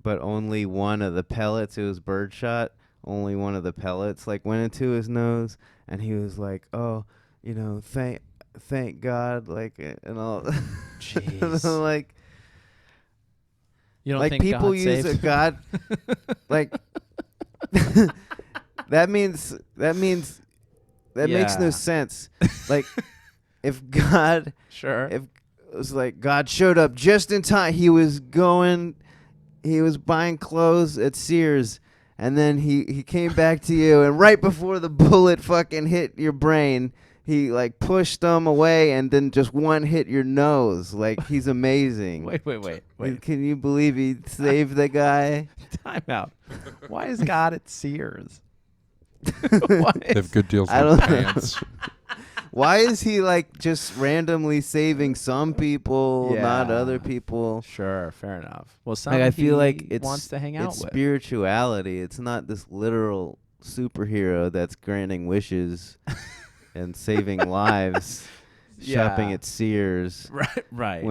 but only one of the pellets, it was birdshot, only one of the pellets like went into his nose, and he was like, "Oh, you know, thank God," like and all. Jeez. like You don't like think people God use saved? a God like that makes no Yeah. sense. Like if God Sure. if it was like God showed up just in time, he was buying clothes at Sears, and then he came back to you, and right before the bullet fucking hit your brain, he like pushed them away, and then just one hit your nose. Like he's amazing. Wait. Can you believe he saved the guy? Time out. Why is God at Sears? Why They have good deals I with don't know. pants. Why is he like just randomly saving some people, not Yeah. other people? Sure, fair enough. Well, some Like I feel like he it's wants to hang out it's with. spirituality. It's not this literal superhero that's granting wishes and saving lives, shopping Yeah. at Sears. Right.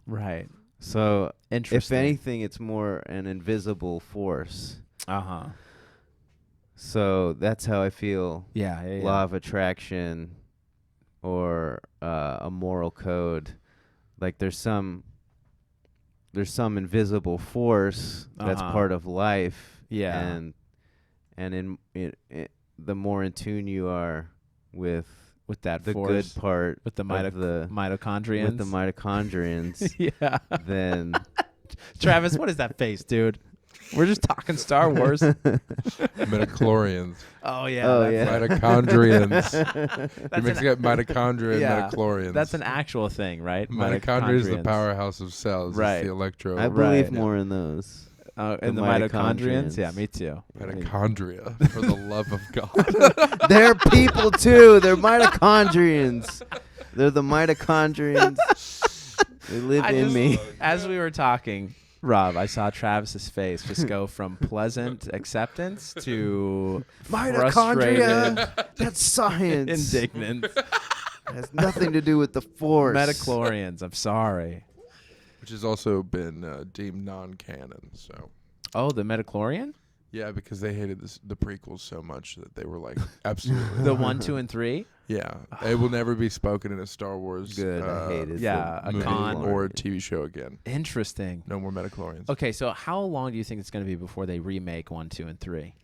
Right. So if Interesting. anything, it's more an invisible force. Uh-huh. So that's how I feel. Yeah. Law of attraction or a moral code. Like there's some invisible force that's part of life. Yeah. And in the more in tune you are with With that the force, good part with the of the mitochondrians. with the mitochondrians, yeah. then Travis, what is that face, dude? We're just talking Star Wars. Midichlorians. Oh yeah. Oh, that's yeah. Mitochondrians. You're That's mixing up mitochondria Yeah. and midichlorians. That's an actual thing, right? Mitochondria is the Mitochondrians. powerhouse of cells. Right. It's the electro. I believe Right. more in those. And the mitochondrians. mitochondrians? Yeah, me too. Mitochondria, for the love of God. They're people too. They're mitochondrians. They're the mitochondrians. They live in me. As we were talking, Rob, I saw Travis's face just go from pleasant acceptance to Mitochondria. frustrated, That's science. indignant. has nothing to do with the Force. Metachlorians. I'm sorry. Which has also been deemed non-canon. So Oh, the metachlorian? yeah, because they hated the prequels so much that they were like, absolutely. The 1, 2, and 3? Yeah, it will never be spoken in a Star Wars Good, I hated yeah, the a movie con. or a TV show again. Interesting. No more metachlorians. Okay, so how long do you think it's going to be before they remake 1, 2, and 3?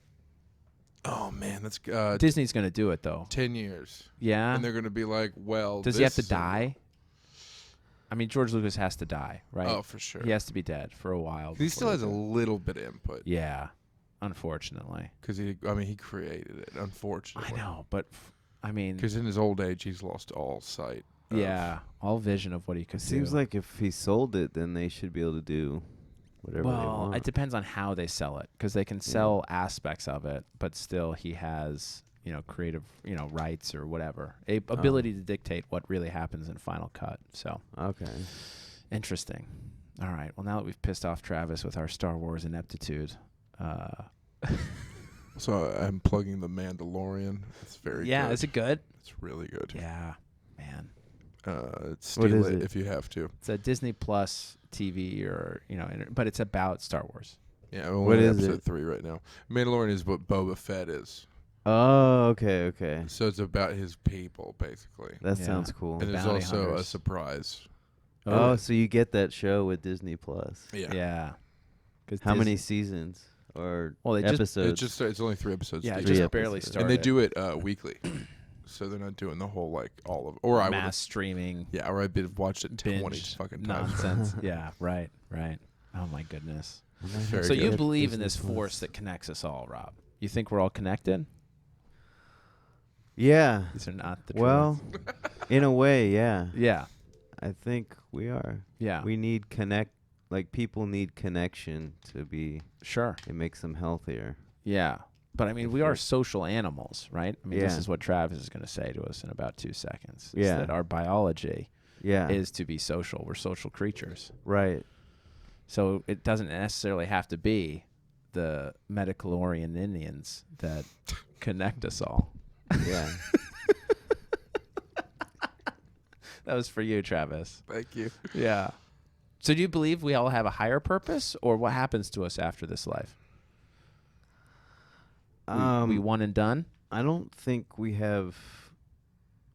Oh man, that's Disney's going to do it though. 10 years. Yeah. And they're going to be like, well, Does he have to this- die? I mean, George Lucas has to die, right? Oh, for sure. He has to be dead for a while. He still before has they a do it. little bit of input. Yeah, unfortunately. Because he created it, unfortunately. I know, but I mean, Because in his old age, he's lost all sight. of- yeah, all vision of what he could It seems do. like if he sold it, then they should be able to do whatever they Well, want. it depends on how they sell it, because they can sell aspects of it, but still he has, creative, rights or whatever, ability to dictate what really happens in Final Cut. So Okay. interesting. All right. Well, now that we've pissed off Travis with our Star Wars ineptitude, So I'm plugging The Mandalorian. It's very yeah, good. is it good? It's really good. Yeah, man. What Steal is it it? if you have to. It's a Disney Plus TV, or but it's about Star Wars. Yeah, I'm What only on is episode it? 3 right now. Mandalorian is what Boba Fett is. Oh, okay. So it's about his people, basically. That Yeah. sounds cool. And there's bounty also a hunters. surprise. Oh, so you get that show with Disney Plus. Yeah. 'Cause How many Disney- seasons or Well, they just- episodes? It's only 3 episodes. Yeah, deep. it Three just barely episodes. started. And they do it weekly. So they're not doing the whole all of or I would mass streaming yeah, or I've watched it 20 binge fucking times. nonsense. Yeah, right. Oh my goodness. Very So you good. believe in Disney this Plus. force that connects us all, Rob? You think we're all connected? Yeah. These are not the Well, in a way, yeah. yeah, I think we are. yeah, We need people need connection to be. sure, It makes them healthier. yeah. But I mean, we are social animals, right? I mean, this Yeah. is what Travis is going to say to us in about 2 seconds. Is Yeah. that our biology Yeah. is to be social. We're social creatures. Right. So it doesn't necessarily have to be the Metachlorian Indians that connect us all. Yeah. That was for you, Travis. Thank you. Yeah. So do you believe we all have a higher purpose, or what happens to us after this life? We one and done? I don't think we have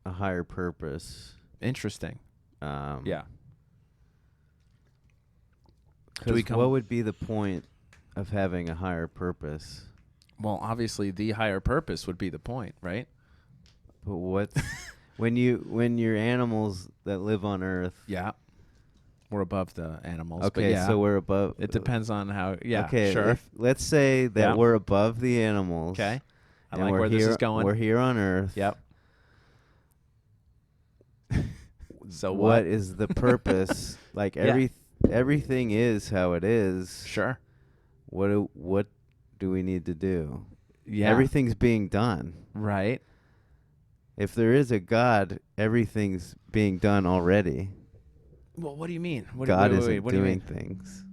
a higher purpose. Interesting. Yeah. Do we 'Cause come- what would be the point of having a higher purpose? Well, obviously the higher purpose would be the point, right? But what when you're animals that live on Earth? Yeah. We're above the animals. Okay, but yeah, so we're above. it depends on how. Yeah. Okay, Sure. let's say that Yeah. we're above the animals. Okay. I and like we're where this here- is going. We're here on Earth. Yep. So what is the purpose? Like Yeah. everything is how it is. Sure. What do we need to do? Yeah. Everything's being done. Right. If there is a God, everything's being done already. Well, what do you mean? What God wait, wait, isn't wait, what do you doing mean? things.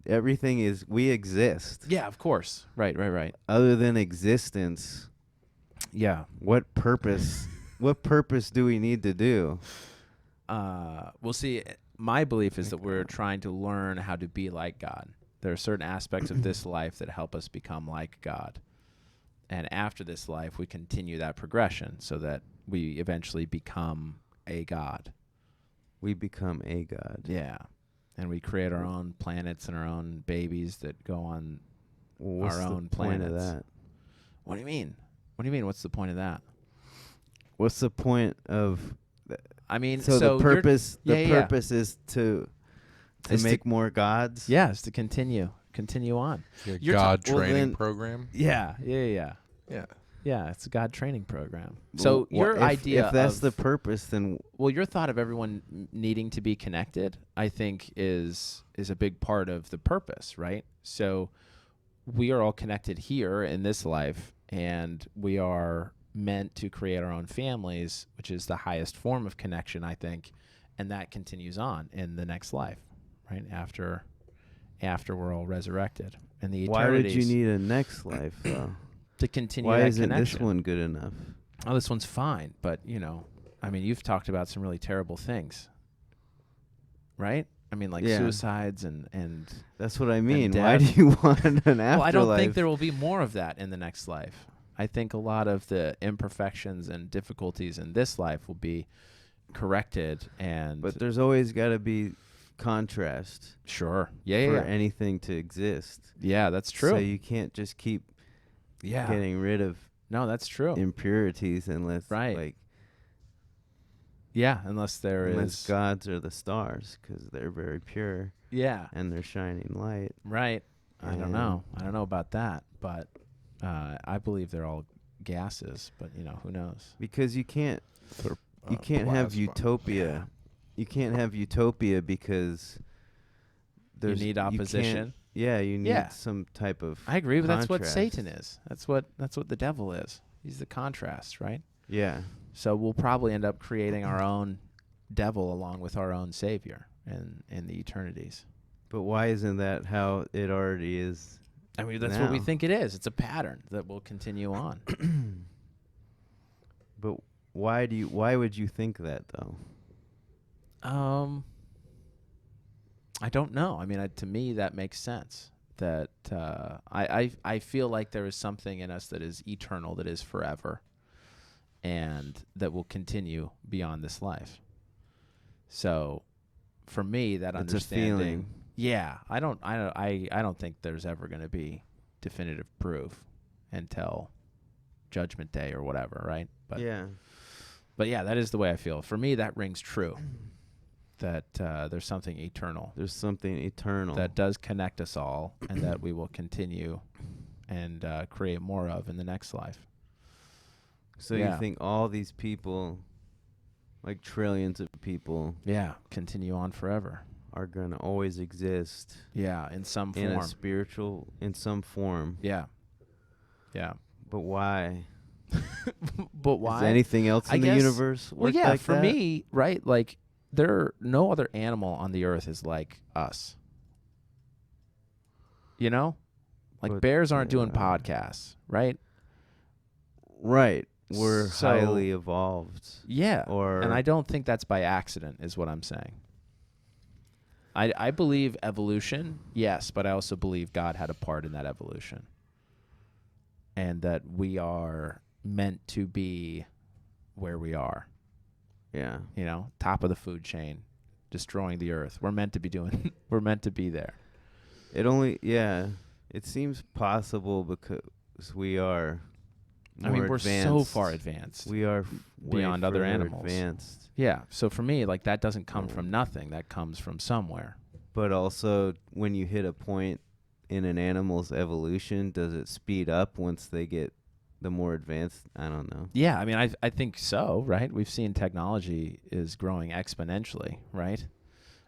Everything is we exist. Yeah, of course. Right. Other than existence, Yeah. what purpose do we need to do? We'll see. My belief is that we're trying to learn how to be like God. There are certain aspects of this life that help us become like God. And after this life, we continue that progression so that we eventually become a God. We become a God. Yeah. And we create our own planets and our own babies that go on. Well, what's Our the own point of planets. that? What do you mean? What do you mean? What's the point of that? What's the point of I mean, so so the purpose yeah. purpose is to Is to- make more gods? yes, to continue on. Yeah, You're God well, training then- program. Yeah. Yeah. Yeah, it's a God training program. Well, So your if idea that's of, the purpose, then well, your thought of everyone needing to be connected, I think, is a big part of the purpose, right? So we are all connected here in this life, and we are meant to create our own families, which is the highest form of connection, I think, and that continues on in the next life, right? After we're all resurrected, and the why would you eternities need a next life though? to continue Why that isn't connection. this one good enough? oh, this one's fine, but I mean, you've talked about some really terrible things, right? I mean, like Yeah. suicides and That's what I mean. Why death. do you want an afterlife? well, I don't think there will be more of that in the next life. I think a lot of the imperfections and difficulties in this life will be corrected, and But there's always got to be contrast sure, for yeah, anything to exist. yeah, that's true. So you can't just keep yeah, getting rid of no, that's true. impurities unless Right. like Yeah, unless there unless is, gods are the stars because they're very pure yeah, and they're shining light. right. I don't And- know. I don't know about that, but I believe they're all gases. But who knows? Because you can't They're, you can't have plasma. utopia. You can't have utopia because there's need can't- opposition. Yeah, you need Yeah. some type of I agree, but that's what contrast. Satan is. That's what the devil is. He's the contrast, right? Yeah. So we'll probably end up creating our own devil along with our own savior in the eternities. But why isn't that how it already is? I mean, that's what we now? think it is. It's a pattern that will continue on. But why would you think that though? I don't know. I mean, to me, that makes sense. That I feel like there is something in us that is eternal, that is forever, and that will continue beyond this life. So, for me, that It's a understanding, feeling. yeah, I don't think there's ever going to be definitive proof until Judgment Day or whatever, right? But Yeah. But yeah, that is the way I feel. For me, that rings true. That there's something eternal There's something eternal. that does connect us all, and that we will continue and create more of in the next life. So Yeah. you think all these people, like trillions of people, Yeah, continue on forever. are going to always exist Yeah, in some in form. a spiritual, in some form. Yeah. Yeah. But why? But why? Is anything else I in the guess- universe Well, work yeah, like for that? me, right? Like, no other animal on the earth is like us. Like But, bears aren't doing yeah. podcasts, right? Right. We're So- highly evolved. Yeah. Or And I don't think that's by accident, is what I'm saying. I believe evolution, yes, but I also believe God had a part in that evolution. And that we are meant to be where we are, yeah. top of the food chain, destroying the earth. We're meant to be we're meant to be there. It seems possible because we are I mean, more we're so advanced. far advanced. We are way beyond other further animals. advanced. Yeah. So for me, like, that doesn't come from nothing. That comes from somewhere. But also, when you hit a point in an animal's evolution, does it speed up once they get the more advanced? I don't know. Yeah, I mean, I think so, right? We've seen technology is growing exponentially, right?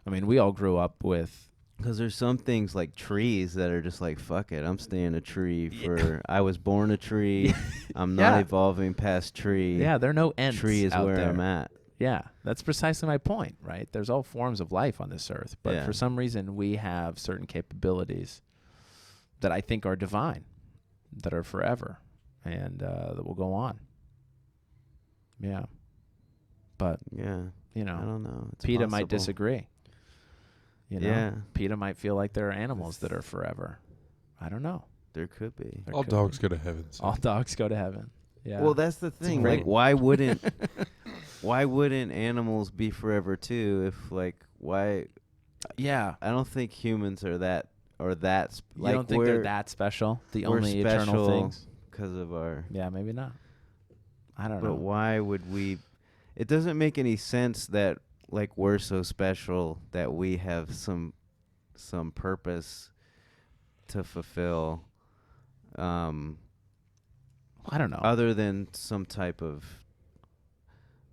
I mean, we all grew up with... Because there's some things like trees that are just like, fuck it, I'm staying a tree for... I was born a tree. I'm not Yeah. evolving past tree. Yeah, there are no ends Tree is out where there. I'm at. Yeah, that's precisely my point, right? There's all forms of life on this earth, but Yeah. for some reason we have certain capabilities that I think are divine, that are forever, and that will go on. Yeah. But, Yeah. I don't know. It's PETA might possible. disagree. Yeah. PETA might feel like there are animals that are forever. I don't know. There could be. There All could dogs be. go to heaven. So. All dogs go to heaven. Yeah. Well, that's the thing. great- Like, why wouldn't animals be forever too? If why? yeah. I don't think humans are that You don't think they're that special? The we're only eternal special things? because of our. Yeah, maybe not. I don't But know. why would we? It doesn't make any sense that we're so special that we have some purpose to fulfill. I don't know. Other than some type of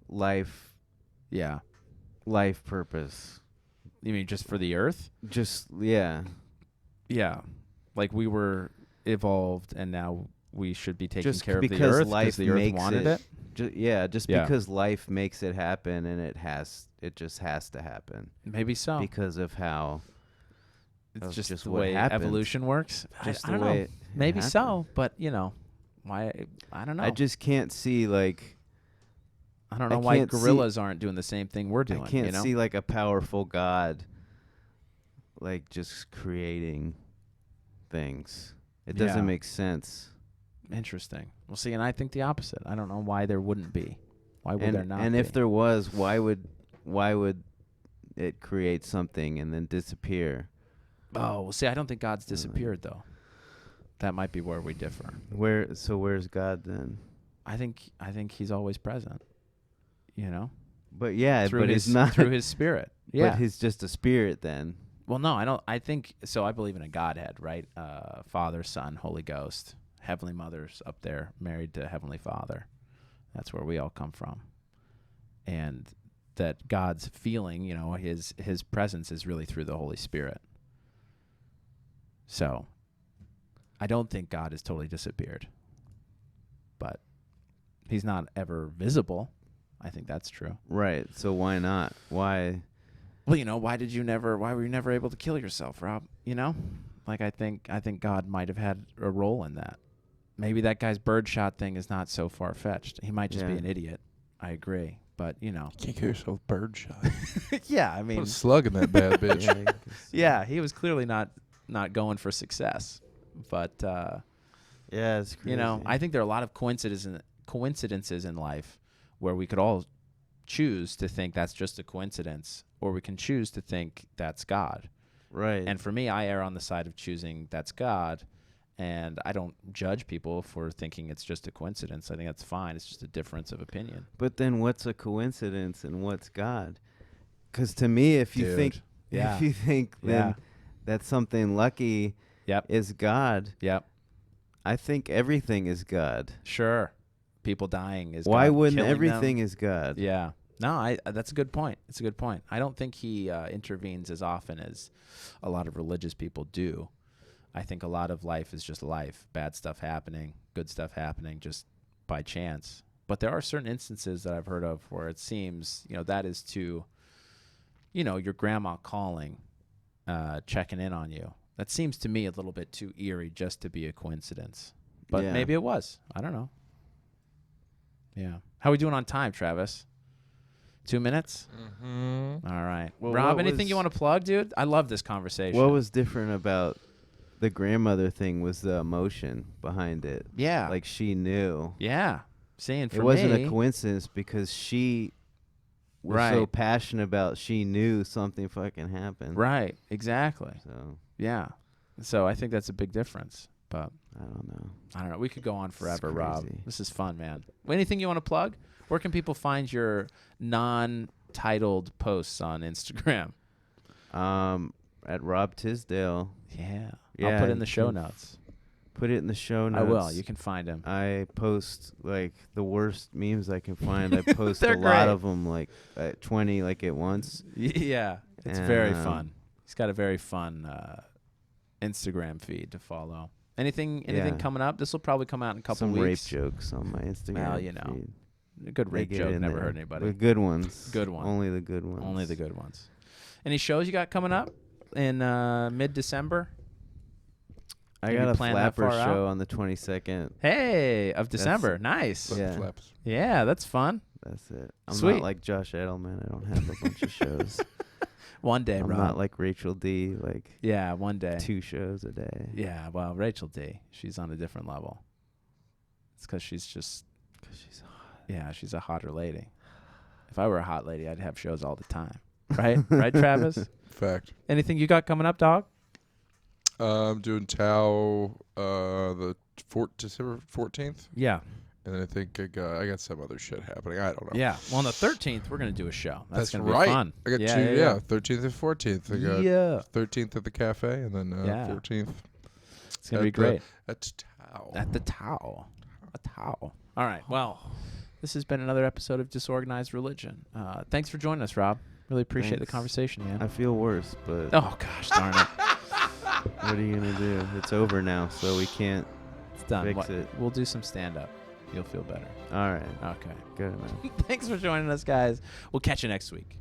life Yeah. purpose. You mean just for the earth? Just yeah. Yeah. Like we were evolved and now we should be taking Just care of the because earth life the earth makes wanted it. Just Yeah. because life makes it happen, and it just has to happen Maybe so. because of how It's that's just just the what way happens. evolution works. Just I the don't way know. it Maybe so, happened. but Why? I don't know. I just can't see like I don't know I why can't see- gorillas aren't doing the same thing we're doing. I can't you know? see like a powerful God like just creating things. It doesn't Yeah. make sense. Interesting. Well, see, and I think the opposite. I don't know why there wouldn't be. Why would there not And be? if there was, why would it create something and then disappear? Oh, well, see, I don't think God's disappeared, though. That might be where we differ. Where's God then? I think he's always present. You know? But yeah, Through but his, he's not through his spirit. Yeah. But he's just a spirit then. Well, no, I don't. I think so. I believe in a Godhead, right? Father, Son, Holy Ghost. Heavenly Mother's up there, married to Heavenly Father. That's where we all come from. And that God's feeling, you know, his presence is really through the Holy Spirit. So, I don't think God has totally disappeared. But he's not ever visible. I think that's true. Right. So why not? Why? Well, you know, why were you never able to kill yourself, Rob? You know? Like I think God might have had a role in that. Maybe that guy's birdshot thing is not so far-fetched. He might just be Yeah. an idiot. I agree. But, you know. Can't kill yourself birdshot. Yeah, I Put mean, a slug in that bad bitch. Yeah, I guess. yeah, he was clearly not going for success. But, Yeah, it's crazy. you know, I think there are a lot of coincidences in life where we could all choose to think that's just a coincidence, or we can choose to think that's God. Right. And for me, I err on the side of choosing that's God, and I don't judge people for thinking it's just a coincidence. I think that's fine. It's just a difference of opinion. But then what's a coincidence and what's God? Because to me, if you Dude, think yeah. if you think Yeah. then that something lucky Yep. is God, Yep. I think everything is God. Sure. People dying is Why God wouldn't killing everything them? is God? Yeah. No, that's a good point. It's a good point. I don't think he intervenes as often as a lot of religious people do. I think a lot of life is just life. Bad stuff happening, good stuff happening just by chance. But there are certain instances that I've heard of where it seems, you know, that is to, you know, your grandma calling, checking in on you. That seems to me a little bit too eerie just to be a coincidence. But Yeah. maybe it was. I don't know. Yeah. How are we doing on time, Travis? 2 minutes? Mm-hmm. All right. Well, Rob, what anything you was- want to plug, dude? I love this conversation. What was different about the grandmother thing was the emotion behind it. Yeah. Like she knew. Yeah. Saying for It wasn't me, a coincidence because she was so Right. passionate about she knew something fucking happened. Right. Exactly. So Yeah. So I think that's a big difference. But I don't know. I don't know. We could go on forever, Rob. crazy. This is fun, man. Anything you want to plug? Where can people find your non-titled posts on Instagram? At Rob Tisdale. Yeah. Yeah, I'll put it in the you show can notes. Put it in the show notes. I will. You can find him. I post like the worst memes I can find. I post a They're lot great. of them, like 20, like at once. Yeah. It's And, very fun. He's got a very fun Instagram feed to follow. Anything Yeah. coming up? This will probably come out in a couple Some rape weeks. jokes on my Instagram. Well, you know, feed. A good They rape get joke in never there. hurt anybody. The good ones. Good one. Only the good ones. Only the good ones. Any shows you got coming up in mid-December? I Maybe got a plan that flapper far out? show on the 22nd. Hey, of December. Nice. Flip Yeah. flaps. Yeah, that's fun. That's it. I'm Sweet. not like Josh Edelman. I don't have a bunch of shows. One day, I'm Rob. not like Rachel D. Like Yeah, one day. 2 shows a day. Yeah, well, Rachel D. She's on a different level. It's because she's just, 'Cause she's hot. yeah, she's a hotter lady. If I were a hot lady, I'd have shows all the time. Right? Right, Travis? Fact. Anything you got coming up, dog? I'm doing Tao December 14th. Yeah. And then I think I got some other shit happening. I don't know. Yeah. Well, on the 13th, we're going to do a show. That's going to right. be fun. I got yeah, two, yeah. 13th and 14th. I got Yeah. 13th at the cafe and then Yeah. 14th It's going to be at great. at Tao. At the Tao. A Tao. All right. Well, this has been another episode of Disorganized Religion. Thanks for joining us, Rob. Really appreciate the Thanks. conversation, man. I feel worse, but Oh, gosh darn it. what are you going to do? It's over now, so we can't. It's done. Fix it. We'll do some stand-up. You'll feel better. All right. Okay. Good enough. Thanks for joining us, guys. We'll catch you next week.